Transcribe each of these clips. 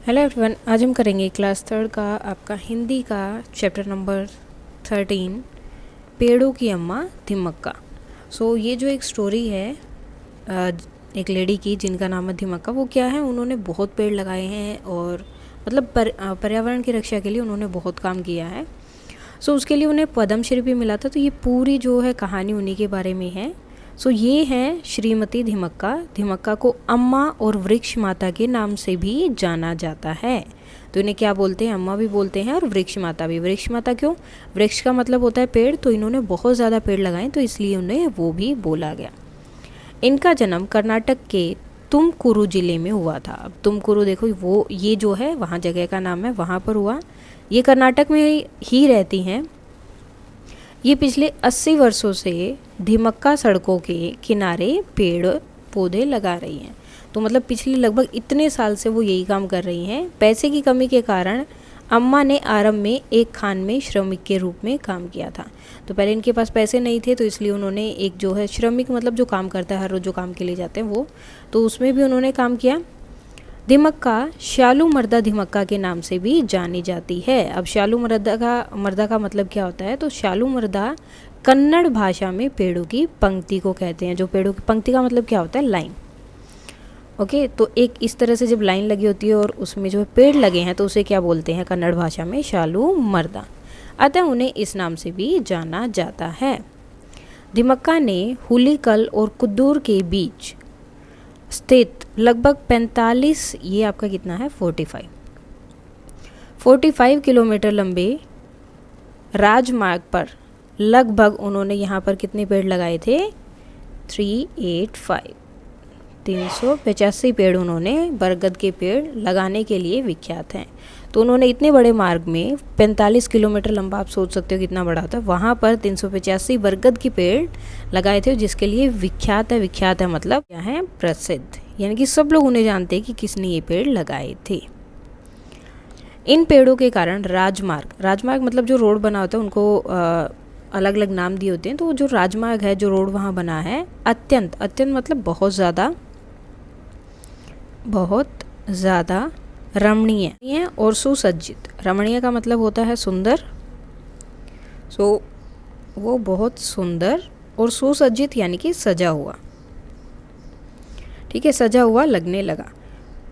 Hello everyone, आज हम करेंगे क्लास थर्ड का आपका हिंदी का चैप्टर नंबर 13 पेड़ों की अम्मा धिमक्का। ये जो एक स्टोरी है एक लेडी की जिनका नाम है धिमक्का। वो क्या है, उन्होंने बहुत पेड़ लगाए हैं और मतलब पर्यावरण की रक्षा के लिए उन्होंने बहुत काम किया है। उसके लिए उन्हें पद्मश्री भी मिला था। तो ये पूरी जो है कहानी उन्हीं के बारे में है। ये हैं श्रीमती धिमक्का। धिमक्का को अम्मा और वृक्ष माता के नाम से भी जाना जाता है। तो इन्हें क्या बोलते हैं, अम्मा भी बोलते हैं और वृक्ष माता भी। वृक्ष माता क्यों? वृक्ष का मतलब होता है पेड़, तो इन्होंने बहुत ज़्यादा पेड़ लगाए तो इसलिए उन्हें वो भी बोला गया। इनका जन्म कर्नाटक के तुमकुरु जिले में हुआ था। अब तुमकुरु देखो, वो ये जो है वहाँ जगह का नाम है, वहाँ पर हुआ। ये कर्नाटक में ही रहती हैं। ये पिछले 80 वर्षों से धिमक्का सड़कों के किनारे पेड़ पौधे लगा रही हैं। तो मतलब पिछले लगभग इतने साल से वो यही काम कर रही हैं। पैसे की कमी के कारण अम्मा ने आरंभ में एक खान में श्रमिक के रूप में काम किया था। तो पहले इनके पास पैसे नहीं थे, तो इसलिए उन्होंने एक जो है श्रमिक, मतलब जो काम करता है हर रोज़ जो काम के लिए जाते हैं वो, तो उसमें भी उन्होंने काम किया। धिमक्का शालू मर्दा धिमक्का के नाम से भी जानी जाती है। अब शालू मर्दा का मतलब क्या होता है? तो शालू मर्दा कन्नड़ भाषा में पेड़ों की पंक्ति को कहते हैं। जो पेड़ों की पंक्ति का मतलब क्या होता है? लाइन। ओके, तो एक इस तरह से जब लाइन लगी होती है और उसमें जो पेड़ लगे हैं तो उसे क्या बोलते हैं कन्नड़ भाषा में? शालू मर्दा। अतः उन्हें इस नाम से भी जाना जाता है। धिमक्का ने हुलीकल और कुद्दूर के बीच स्थित लगभग 45, ये आपका कितना है 45 किलोमीटर लंबे राजमार्ग पर लगभग उन्होंने यहाँ पर कितने पेड़ लगाए थे? 385 पेड़ उन्होंने बरगद के पेड़ लगाने के लिए विख्यात हैं। तो उन्होंने इतने बड़े मार्ग में 45 किलोमीटर लंबा, आप सोच सकते हो कितना बड़ा होता है, वहाँ पर 385 बरगद के पेड़ लगाए थे जिसके लिए विख्यात है। विख्यात है मतलब क्या है? प्रसिद्ध, यानी कि सब लोग उन्हें जानते हैं कि किसने ये पेड़ लगाए थे। इन पेड़ों के कारण राजमार्ग मतलब जो रोड बना होता है उनको अलग अलग नाम दिए होते हैं। तो जो राजमार्ग है, जो रोड वहाँ बना है, अत्यंत मतलब बहुत ज़्यादा रमणीय और सुसज्जित। रमणीय का मतलब होता है सुंदर, वो बहुत सुंदर, और सुसज्जित यानी कि सजा हुआ। ठीक है, सजा हुआ लगने लगा।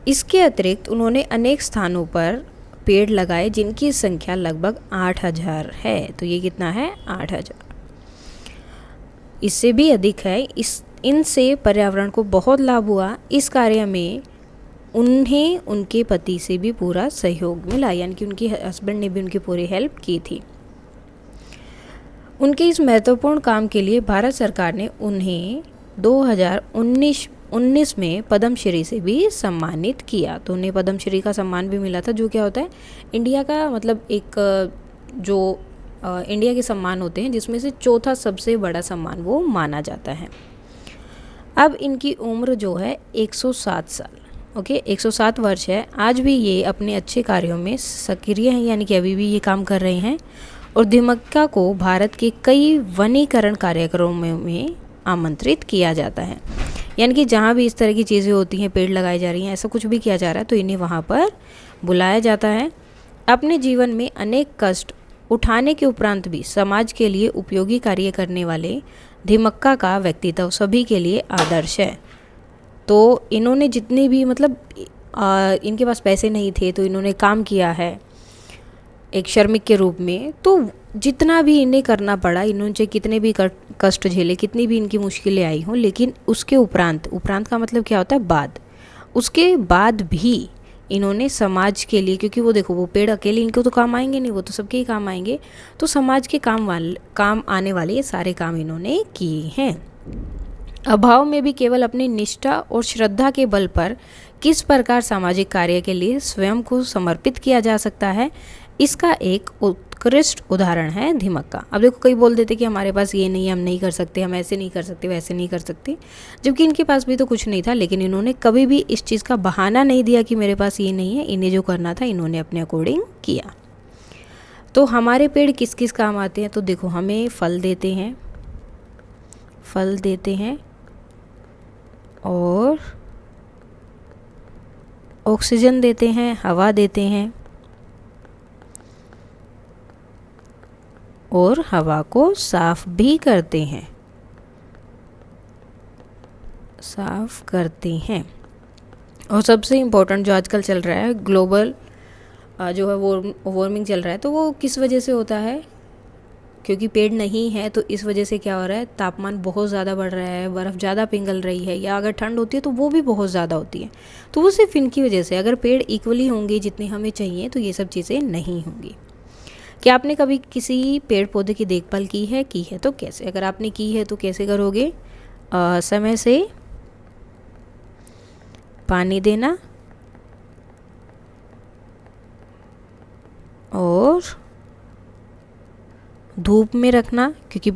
इसके अतिरिक्त उन्होंने अनेक स्थानों पर पेड़ लगाए जिनकी संख्या लगभग 8000 है। तो ये कितना है? 8000, इससे भी अधिक है। इनसे पर्यावरण को बहुत लाभ हुआ। इस कार्य में उन्हें उनके पति से भी पूरा सहयोग मिला, यानी कि उनके हस्बैंड ने भी उनकी पूरी हेल्प की थी। उनके इस महत्वपूर्ण काम के लिए भारत सरकार ने उन्हें 2019 में पद्मश्री से भी सम्मानित किया। तो उन्हें पद्मश्री का सम्मान भी मिला था, जो क्या होता है? इंडिया का मतलब एक जो इंडिया के सम्मान होते हैं जिसमें से चौथा सबसे बड़ा सम्मान वो माना जाता है। अब इनकी उम्र जो है 107 साल, ओके 107 वर्ष है। आज भी ये अपने अच्छे कार्यों में सक्रिय हैं, यानी कि अभी भी ये काम कर रहे हैं। और धिमक्का को भारत के कई वनीकरण कार्यक्रमों में आमंत्रित किया जाता है, यानी कि जहाँ भी इस तरह की चीज़ें होती हैं, पेड़ लगाई जा रही हैं, ऐसा कुछ भी किया जा रहा है तो इन्हें वहाँ पर बुलाया जाता है। अपने जीवन में अनेक कष्ट उठाने के उपरांत भी समाज के लिए उपयोगी कार्य करने वाले धिमक्का का व्यक्तित्व सभी के लिए आदर्श है। तो इन्होंने जितने भी मतलब इनके पास पैसे नहीं थे तो इन्होंने काम किया है एक श्रमिक के रूप में। तो जितना भी इन्हें करना पड़ा, इन्होंने कितने भी कष्ट झेले, कितनी भी इनकी मुश्किलें आई हों, लेकिन उसके उपरांत का मतलब क्या होता है? बाद। उसके बाद भी इन्होंने समाज के लिए, क्योंकि वो देखो वो पेड़ अकेले इनको तो काम आएंगे नहीं, वो तो सबके ही काम आएंगे, तो समाज के काम आने वाले ये सारे काम इन्होंने किए हैं। अभाव में भी केवल अपनी निष्ठा और श्रद्धा के बल पर किस प्रकार सामाजिक कार्य के लिए स्वयं को समर्पित किया जा सकता है, इसका एक उत्कृष्ट उदाहरण है धिमक्का। अब देखो कई बोल देते कि हमारे पास ये नहीं है, हम नहीं कर सकते, हम ऐसे नहीं कर सकते, वैसे नहीं कर सकते, जबकि इनके पास भी तो कुछ नहीं था। लेकिन इन्होंने कभी भी इस चीज़ का बहाना नहीं दिया कि मेरे पास ये नहीं है। इन्हें जो करना था इन्होंने अपने अकॉर्डिंग किया। तो हमारे पेड़ किस किस काम आते हैं? तो देखो, हमें फल देते हैं और ऑक्सीजन देते हैं, हवा देते हैं और हवा को साफ भी करते हैं, साफ करते हैं। और सबसे इम्पोर्टेंट जो आजकल चल रहा है, ग्लोबल जो है वार्मिंग चल रहा है, तो वो किस वजह से होता है? क्योंकि पेड़ नहीं है, तो इस वजह से क्या हो रहा है, तापमान बहुत ज़्यादा बढ़ रहा है, बर्फ़ ज़्यादा पिघल रही है, या अगर ठंड होती है तो वो भी बहुत ज़्यादा होती है। तो वो सिर्फ इनकी वजह से, अगर पेड़ इक्वली होंगे जितने हमें चाहिए तो ये सब चीज़ें नहीं होंगी। क्या आपने कभी किसी पेड़ पौधे की देखभाल की है तो कैसे? अगर आपने की है तो कैसे करोगे? समय से पानी देना और धूप में रखना, क्योंकि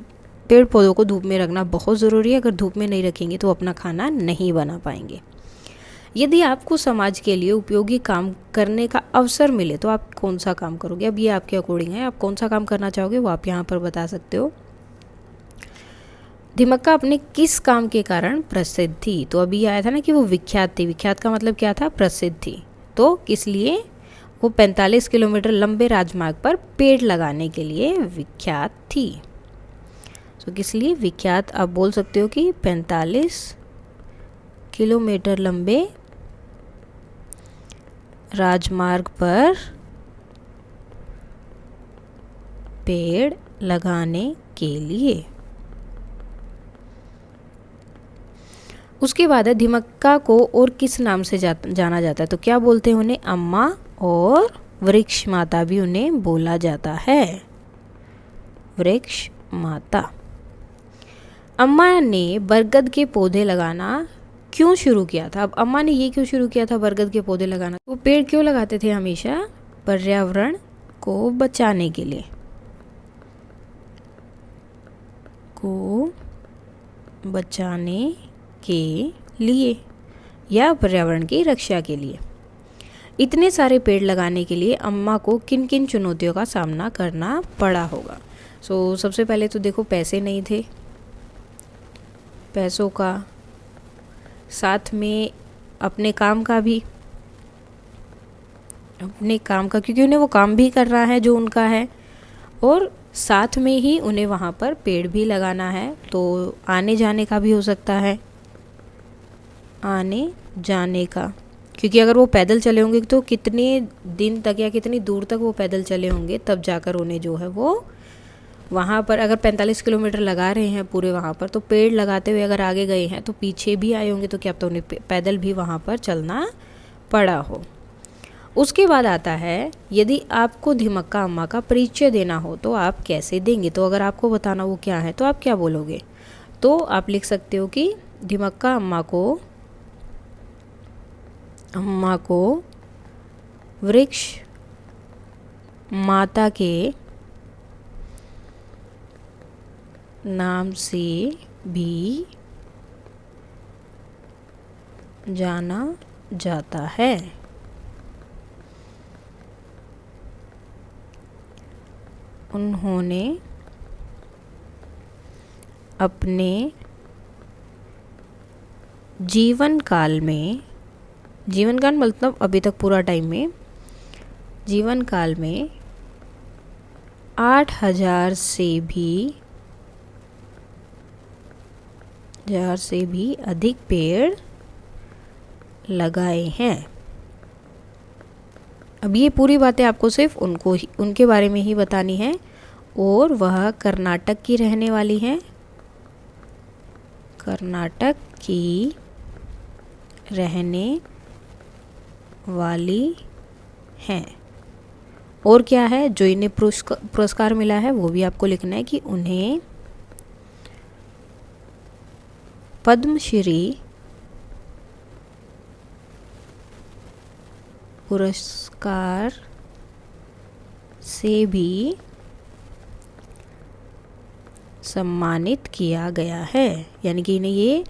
पेड़ पौधों को धूप में रखना बहुत ज़रूरी है। अगर धूप में नहीं रखेंगे तो अपना खाना नहीं बना पाएंगे। यदि आपको समाज के लिए उपयोगी काम करने का अवसर मिले तो आप कौन सा काम करोगे? अब ये आपके अकॉर्डिंग है, आप कौन सा काम करना चाहोगे वो आप यहाँ पर बता सकते हो। दिमक्का अपने किस काम के कारण प्रसिद्ध थी? तो अभी आया था ना कि वो विख्यात थी। विख्यात का मतलब क्या था? प्रसिद्ध थी। तो किस लिए? वो 45 किलोमीटर लंबे राजमार्ग पर पेड़ लगाने के लिए विख्यात थी। तो किस लिए विख्यात? आप बोल सकते हो कि 45 किलोमीटर लंबे राजमार्ग पर पेड़ लगाने के लिए। उसके बाद है दिमक्का को और किस नाम से जाना जाता है? तो क्या बोलते हैं उन्हें? अम्मा और वृक्ष माता भी उन्हें बोला जाता है, वृक्ष माता। अम्मा ने बरगद के पौधे लगाना क्यों शुरू किया था? अब अम्मा ने ये क्यों शुरू किया था बरगद के पौधे लगाना? वो पेड़ क्यों लगाते थे हमेशा? पर्यावरण को बचाने के लिए, को बचाने के लिए या पर्यावरण की रक्षा के लिए। इतने सारे पेड़ लगाने के लिए अम्मा को किन किन चुनौतियों का सामना करना पड़ा होगा? सबसे पहले तो देखो, पैसे नहीं थे, पैसों का, साथ में अपने काम का भी, क्योंकि उन्हें वो काम भी करना है जो उनका है, और साथ में ही उन्हें वहाँ पर पेड़ भी लगाना है। तो आने जाने का भी हो सकता है, आने जाने का, क्योंकि अगर वो पैदल चले होंगे तो कितने दिन तक या कितनी दूर तक वो पैदल चले होंगे, तब जाकर उन्हें जो है वो वहाँ पर, अगर 45 किलोमीटर लगा रहे हैं पूरे वहाँ पर, तो पेड़ लगाते हुए अगर आगे गए हैं तो पीछे भी आए होंगे, तो क्या तो उन्हें पैदल भी वहाँ पर चलना पड़ा हो। उसके बाद आता है, यदि आपको दिमक्का अम्मा का परिचय देना हो तो आप कैसे देंगे? तो अगर आपको बताना वो क्या है तो आप क्या बोलोगे? तो आप लिख सकते हो कि दिमक्का अम्मा को वृक्ष माता के नाम से भी जाना जाता है। उन्होंने अपने जीवन काल मतलब अभी तक पूरा टाइम में, जीवन काल में 8,000 से भी अधिक पेड़ लगाए हैं। अब ये पूरी बातें आपको सिर्फ उनके बारे में ही बतानी है, और वह कर्नाटक की रहने वाली हैं, कर्नाटक की रहने वाली हैं। और क्या है जो इन्हें पुरस्कार मिला है वो भी आपको लिखना है कि उन्हें पद्मश्री पुरस्कार से भी सम्मानित किया गया है। यानी कि इन्हें ये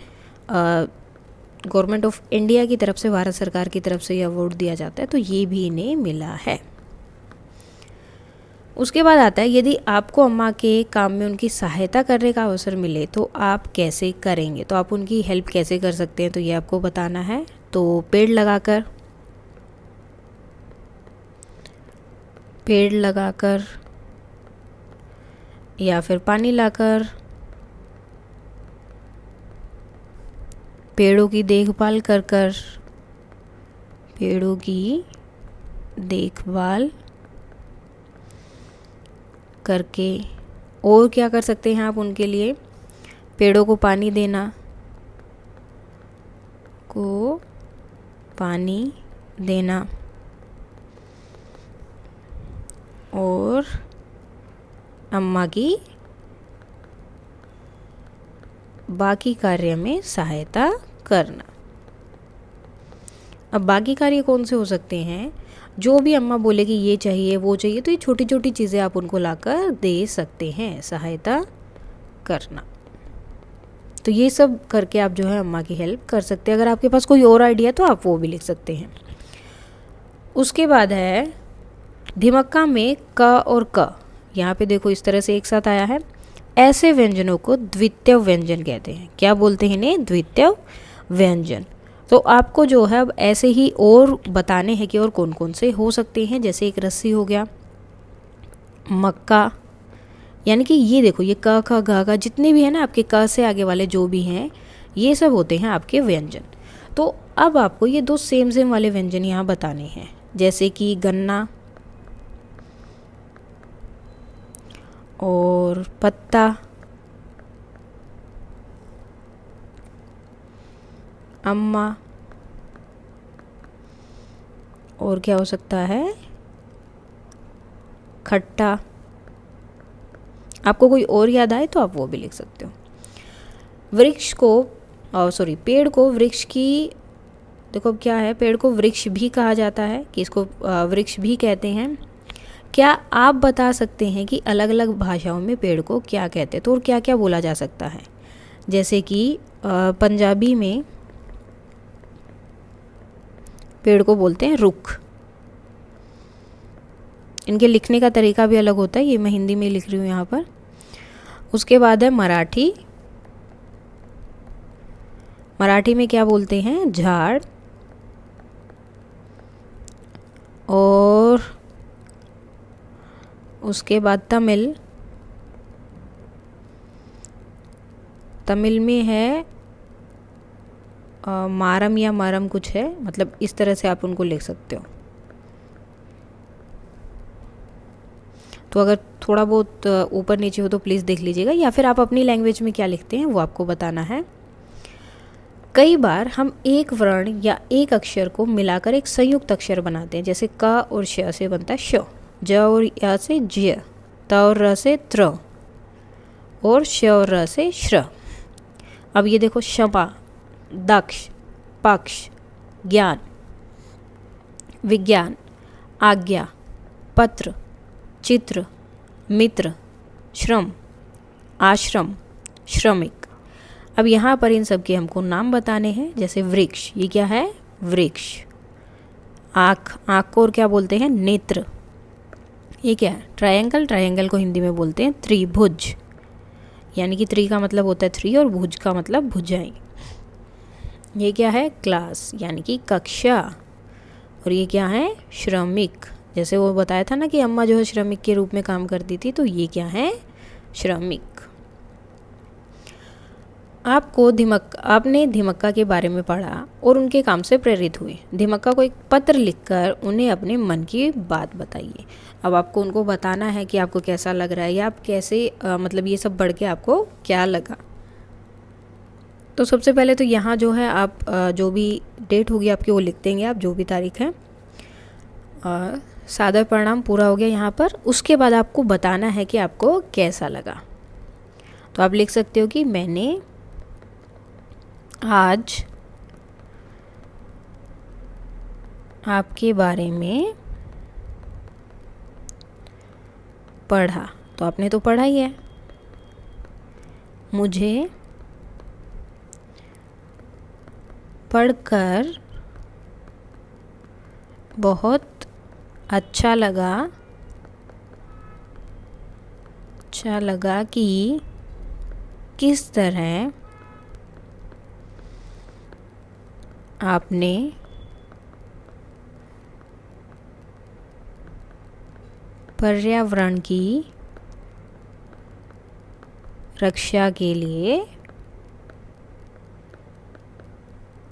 गवर्नमेंट ऑफ इंडिया की तरफ से, भारत सरकार की तरफ से ये अवार्ड दिया जाता है, तो ये भी इन्हें मिला है। उसके बाद आता है, यदि आपको अम्मा के काम में उनकी सहायता करने का अवसर मिले तो आप कैसे करेंगे? तो आप उनकी हेल्प कैसे कर सकते हैं तो ये आपको बताना है। तो पेड़ लगाकर, पेड़ लगाकर या फिर पानी लाकर, पेड़ों की देखभाल कर कर, पेड़ों की देखभाल करके। और क्या कर सकते हैं आप उनके लिए? पेड़ों को पानी देना, को पानी देना और अम्मा की बाकी कार्य में सहायता करना। अब बाकी कार्य कौन से हो सकते हैं? जो भी अम्मा बोले कि ये चाहिए वो चाहिए, तो ये छोटी छोटी चीज़ें आप उनको लाकर दे सकते हैं, सहायता करना। तो ये सब करके आप जो है अम्मा की हेल्प कर सकते हैं। अगर आपके पास कोई और आइडिया तो आप वो भी लिख सकते हैं। उसके बाद है धिमक्का में क और क। यहाँ पे देखो इस तरह से एक साथ आया है। ऐसे व्यंजनों को द्वितीय व्यंजन कहते हैं। क्या बोलते हैं इन्हें? द्वितीय व्यंजन। तो आपको जो है अब ऐसे ही और बताने हैं कि और कौन कौन से हो सकते हैं। जैसे एक रस्सी हो गया, मक्का, यानी कि ये देखो ये क ख ग घ जितने भी हैं ना आपके क से आगे वाले जो भी हैं, ये सब होते हैं आपके व्यंजन। तो अब आपको ये दो सेम सेम वाले व्यंजन यहाँ बताने हैं। जैसे कि गन्ना और पत्ता, अम्मा, और क्या हो सकता है? खट्टा। आपको कोई और याद आए तो आप वो भी लिख सकते हो। वृक्ष को पेड़ को वृक्ष की, देखो अब क्या है, पेड़ को वृक्ष भी कहा जाता है कि इसको वृक्ष भी कहते हैं। क्या आप बता सकते हैं कि अलग अलग भाषाओं में पेड़ को क्या कहते हैं? तो और क्या क्या बोला जा सकता है? जैसे कि पंजाबी में पेड़ को बोलते हैं रुख। इनके लिखने का तरीका भी अलग होता है, ये मैं हिंदी में लिख रही हूँ यहाँ पर। उसके बाद है मराठी। मराठी में क्या बोलते हैं? झाड़। और उसके बाद तमिल। तमिल में है मारम या मरम कुछ है, मतलब इस तरह से आप उनको लिख सकते हो। तो अगर थोड़ा बहुत ऊपर नीचे हो तो प्लीज़ देख लीजिएगा, या फिर आप अपनी लैंग्वेज में क्या लिखते हैं वो आपको बताना है। कई बार हम एक वर्ण या एक अक्षर को मिलाकर एक संयुक्त अक्षर बनाते हैं। जैसे क और श से बनता है श, ज और या से ज्य, त और र से त्र, और श और र से श्र। अब ये देखो क्षमा, दक्ष, पक्ष, ज्ञान, विज्ञान, आज्ञा, पत्र, चित्र, मित्र, श्रम, आश्रम, श्रमिक। अब यहाँ पर इन सब के हमको नाम बताने हैं। जैसे वृक्ष, ये क्या है? वृक्ष। आँख, आँख को और क्या बोलते हैं? नेत्र। ये क्या है? ट्रायंगल। ट्रायंगल को हिंदी में बोलते हैं त्रिभुज, यानी कि त्रि का मतलब होता है थ्री और भुज का मतलब भुजाएं। ये क्या है? क्लास, यानी कि कक्षा। और ये क्या है? श्रमिक। जैसे वो बताया था ना कि अम्मा जो है श्रमिक के रूप में काम करती थी, तो ये क्या है? श्रमिक। आपने धिमक्का के बारे में पढ़ा और उनके काम से प्रेरित हुए। धिमक्का को एक पत्र लिखकर उन्हें अपने मन की बात बताइए। अब आपको उनको बताना है कि आपको कैसा लग रहा है, या आप कैसे मतलब ये सब पढ़ के आपको क्या लगा। तो सबसे पहले तो यहाँ जो है आप जो भी डेट होगी आपकी वो लिख देंगे, आप जो भी तारीख है। सादर परिणाम पूरा हो गया यहाँ पर। उसके बाद आपको बताना है कि आपको कैसा लगा। तो आप लिख सकते हो कि मैंने आज आपके बारे में पढ़ा। तो आपने तो पढ़ा ही है। मुझे पढ़कर बहुत अच्छा लगा कि किस तरह आपने पर्यावरण की रक्षा के लिए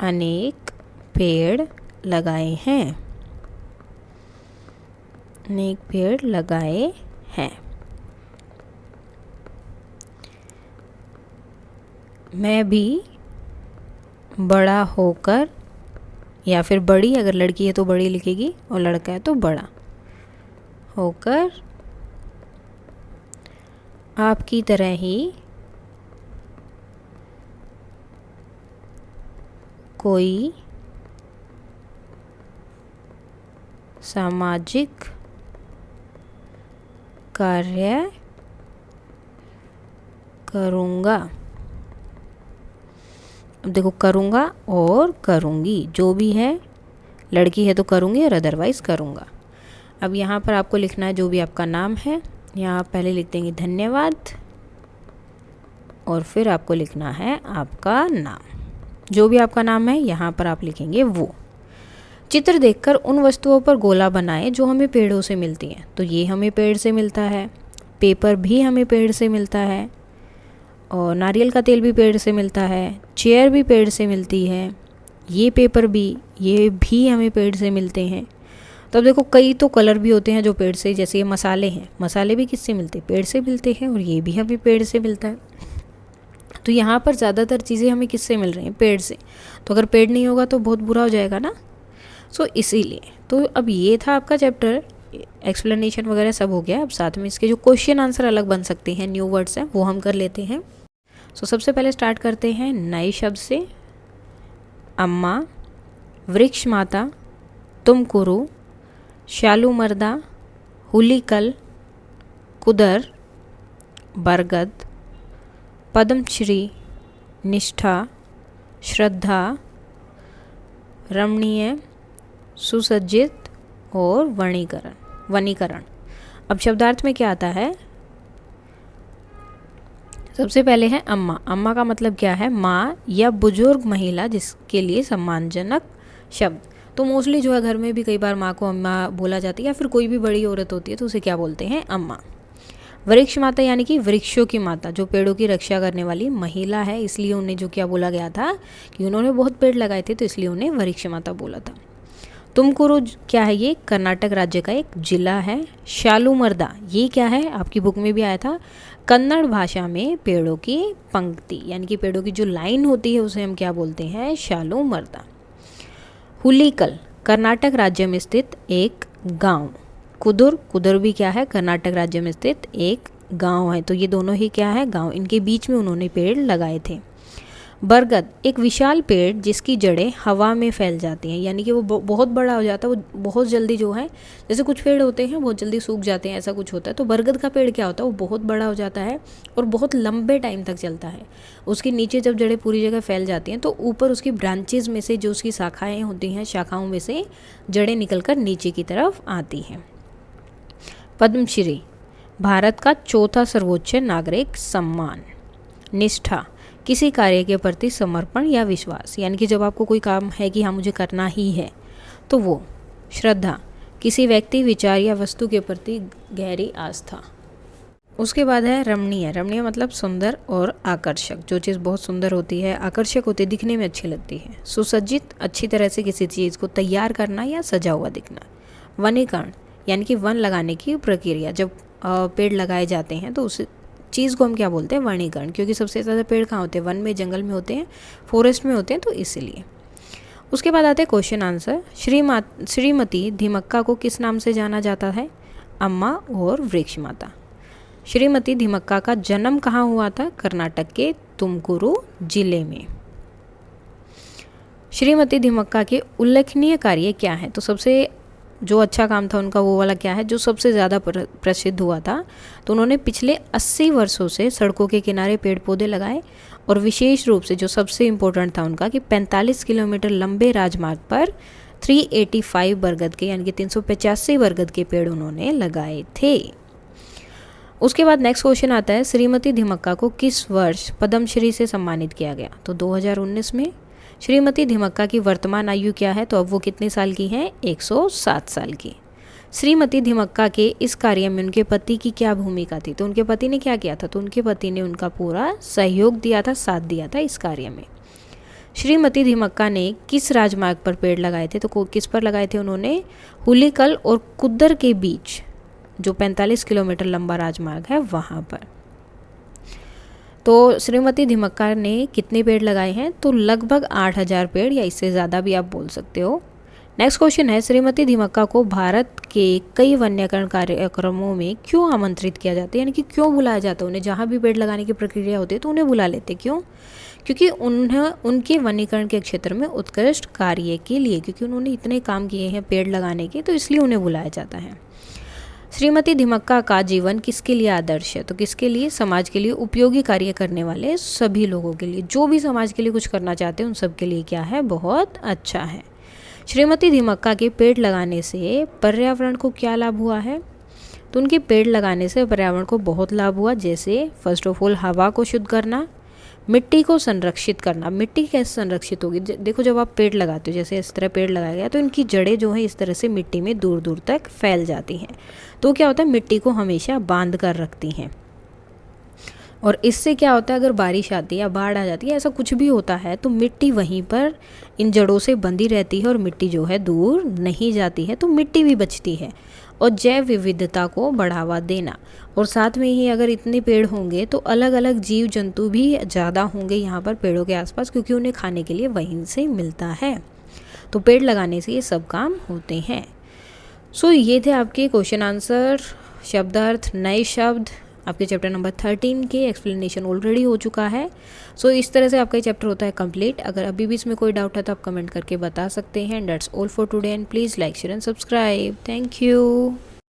अनेक पेड़ लगाए हैं। अनेक पेड़ लगाए हैं। मैं भी बड़ा होकर, या फिर बड़ी, अगर लड़की है तो बड़ी लिखेगी और लड़का है तो बड़ा होकर आपकी तरह ही कोई सामाजिक कार्य करूँगा। अब देखो, करूँगा और करूँगी, जो भी है, लड़की है तो करूँगी और अदरवाइज़ करूँगा। अब यहाँ पर आपको लिखना है जो भी आपका नाम है। यहाँ आप पहले लिख देंगे धन्यवाद और फिर आपको लिखना है आपका नाम। जो भी आपका नाम है यहाँ पर आप लिखेंगे वो। चित्र देखकर उन वस्तुओं पर गोला बनाएं जो हमें पेड़ों से मिलती हैं। तो ये हमें पेड़ से मिलता है, पेपर भी हमें पेड़ से मिलता है, और नारियल का तेल भी पेड़ से मिलता है, चेयर भी पेड़ से मिलती है, ये पेपर भी, ये भी हमें पेड़ से मिलते हैं। तो अब देखो, कई तो कलर भी होते हैं जो पेड़ से, जैसे ये मसाले हैं, मसाले भी किससे मिलते हैं? पेड़ से मिलते हैं, और ये भी हमें पेड़ से मिलता है। तो यहाँ पर ज़्यादातर चीज़ें हमें किससे मिल रही हैं? पेड़ से। तो अगर पेड़ नहीं होगा तो बहुत बुरा हो जाएगा ना। सो इसीलिए तो अब ये था आपका चैप्टर, एक्सप्लेनेशन वगैरह सब हो गया। अब साथ में इसके जो क्वेश्चन आंसर अलग बन सकते हैं, न्यू वर्ड्स हैं, वो हम कर लेते हैं। सो सबसे पहले स्टार्ट करते हैं नए शब्द से। अम्मा, वृक्ष माता, तुमकुरु, शालूमर्दा, हुलीकल, कुदर, बरगद, पद्मश्री, निष्ठा, श्रद्धा, रमणीय, सुसज्जित और वनीकरण। अब शब्दार्थ में क्या आता है? सबसे पहले है अम्मा। अम्मा का मतलब क्या है? माँ या बुजुर्ग महिला, जिसके लिए सम्मानजनक शब्द। तो मोस्टली जो है घर में भी कई बार माँ को अम्मा बोला जाती है, या फिर कोई भी बड़ी औरत होती है तो उसे क्या बोलते हैं? अम्मा। वृक्ष माता यानी कि वृक्षों की माता, जो पेड़ों की रक्षा करने वाली महिला है, इसलिए उन्हें जो क्या बोला गया था कि उन्होंने बहुत पेड़ लगाए थे, तो इसलिए उन्हें वृक्ष माता बोला था। तुमकुरु क्या है? ये कर्नाटक राज्य का एक जिला है। शालूमर्दा ये क्या है? आपकी बुक में भी आया था, कन्नड़ भाषा में पेड़ों की पंक्ति, यानी कि पेड़ों की जो लाइन होती है उसे हम क्या बोलते हैं? शालूमर्दा। हुलीकल कर्नाटक राज्य में स्थित एक गांव। कुदर भी क्या है? कर्नाटक राज्य में स्थित एक गांव है। तो ये दोनों ही क्या है? गांव। इनके बीच में उन्होंने पेड़ लगाए थे। बरगद एक विशाल पेड़ जिसकी जड़ें हवा में फैल जाती हैं, यानी कि वो बहुत बड़ा हो जाता है, वो बहुत जल्दी जो है, जैसे कुछ पेड़ होते हैं बहुत जल्दी सूख जाते हैं, ऐसा कुछ होता है। तो बरगद का पेड़ क्या होता है? वो बहुत बड़ा हो जाता है और बहुत लंबे टाइम तक चलता है। उसके नीचे जब जड़ें पूरी जगह फैल जाती हैं तो ऊपर उसकी ब्रांचेज में से, जो उसकी शाखाएँ होती हैं, शाखाओं में से जड़ें निकल कर नीचे की तरफ आती हैं। पद्मश्री भारत का चौथा सर्वोच्च नागरिक सम्मान। निष्ठा किसी कार्य के प्रति समर्पण या विश्वास, यानी कि जब आपको कोई काम है कि हाँ मुझे करना ही है, तो वो। श्रद्धा किसी व्यक्ति, विचार या वस्तु के प्रति गहरी आस्था। उसके बाद है रमणीय। रमणीय मतलब सुंदर और आकर्षक, जो चीज़ बहुत सुंदर होती है, आकर्षक होती है, दिखने में अच्छी लगती है। सुसज्जित अच्छी तरह से किसी चीज़ को तैयार करना या सजा हुआ दिखना। वनीकरण यानी कि वन लगाने की प्रक्रिया, जब पेड़ लगाए जाते हैं तो उस चीज़ को हम क्या बोलते हैं? वनीकरण, क्योंकि सबसे ज़्यादा पेड़ कहाँ होते हैं? वन में, जंगल में होते हैं, फॉरेस्ट में होते हैं, तो इसीलिए। उसके बाद आते हैं क्वेश्चन आंसर। श्रीमती धिमक्का को किस नाम से जाना जाता है? अम्मा और वृक्ष माता। श्रीमती धिमक्का का जन्म कहाँ हुआ था? कर्नाटक के तुमकुरु जिले में। श्रीमती धिमक्का के उल्लेखनीय कार्य क्या है? तो सबसे जो अच्छा काम था उनका वो वाला क्या है जो सबसे ज़्यादा प्रसिद्ध हुआ था? तो उन्होंने पिछले 80 वर्षों से सड़कों के किनारे पेड़ पौधे लगाए, और विशेष रूप से जो सबसे इम्पोर्टेंट था उनका कि 45 किलोमीटर लंबे राजमार्ग पर 385 बरगद के, यानी कि 385 बरगद के पेड़ उन्होंने लगाए थे। उसके बाद नेक्स्ट क्वेश्चन आता है, श्रीमती धिमक्का को किस वर्ष पद्मश्री से सम्मानित किया गया? तो 2019 में। श्रीमती धिमक्का की वर्तमान आयु क्या है? तो अब वो कितने साल की हैं? 107 साल की। श्रीमती धिमक्का के इस कार्य में उनके पति की क्या भूमिका थी? तो उनके पति ने क्या किया था? तो उनके पति ने उनका पूरा सहयोग दिया था, साथ दिया था इस कार्य में। श्रीमती धिमक्का ने किस राजमार्ग पर पेड़ लगाए थे? तो किस पर लगाए थे उन्होंने? हुलीकल और कुद्दर के बीच जो 45 किलोमीटर लंबा राजमार्ग है वहाँ पर। तो श्रीमती धिमक्का ने कितने पेड़ लगाए हैं? तो लगभग 8000 पेड़, या इससे ज़्यादा भी आप बोल सकते हो। नेक्स्ट क्वेश्चन है, श्रीमती धिमक्का को भारत के कई वन्यकरण कार्यक्रमों में क्यों आमंत्रित किया जाता है, यानी कि क्यों बुलाया जाता है उन्हें? जहाँ भी पेड़ लगाने की प्रक्रिया होती है तो उन्हें बुला लेते, क्यों? क्योंकि उनके वनीकरण के क्षेत्र में उत्कृष्ट कार्य के लिए, क्योंकि उन्होंने इतने काम किए हैं पेड़ लगाने के, तो इसलिए उन्हें बुलाया जाता है। श्रीमती धिमक्का का जीवन किसके लिए आदर्श है? तो किसके लिए? समाज के लिए उपयोगी कार्य करने वाले सभी लोगों के लिए, जो भी समाज के लिए कुछ करना चाहते हैं उन सब के लिए क्या है? बहुत अच्छा है। श्रीमती धिमक्का के पेड़ लगाने से पर्यावरण को क्या लाभ हुआ है? तो उनके पेड़ लगाने से पर्यावरण को बहुत लाभ हुआ, जैसे फर्स्ट ऑफ ऑल हवा को शुद्ध करना, मिट्टी को संरक्षित करना। मिट्टी कैसे संरक्षित होगी? देखो, जब आप पेड़ लगाते हो, जैसे इस तरह पेड़ लगाया गया, तो इनकी जड़ें जो हैं इस तरह से मिट्टी में दूर दूर तक फैल जाती हैं, तो क्या होता है? मिट्टी को हमेशा बांध कर रखती हैं। और इससे क्या होता है, अगर बारिश आती है या बाढ़ आ जाती है, ऐसा कुछ भी होता है, तो मिट्टी वहीं पर इन जड़ों से बंधी रहती है और मिट्टी जो है दूर नहीं जाती है, तो मिट्टी भी बचती है। और जैव विविधता को बढ़ावा देना, और साथ में ही अगर इतने पेड़ होंगे तो अलग अलग जीव जंतु भी ज़्यादा होंगे यहाँ पर पेड़ों के आसपास, क्योंकि उन्हें खाने के लिए वहीं से मिलता है। तो पेड़ लगाने से ये सब काम होते हैं। सो ये थे आपके क्वेश्चन आंसर, शब्दार्थ, नए शब्द। आपके चैप्टर नंबर 13 के एक्सप्लेनेशन ऑलरेडी हो चुका है। सो इस तरह से आपका ये चैप्टर होता है कंप्लीट। अगर अभी भी इसमें कोई डाउट है तो आप कमेंट करके बता सकते हैं। That's all for today and please like, share and subscribe. Thank you.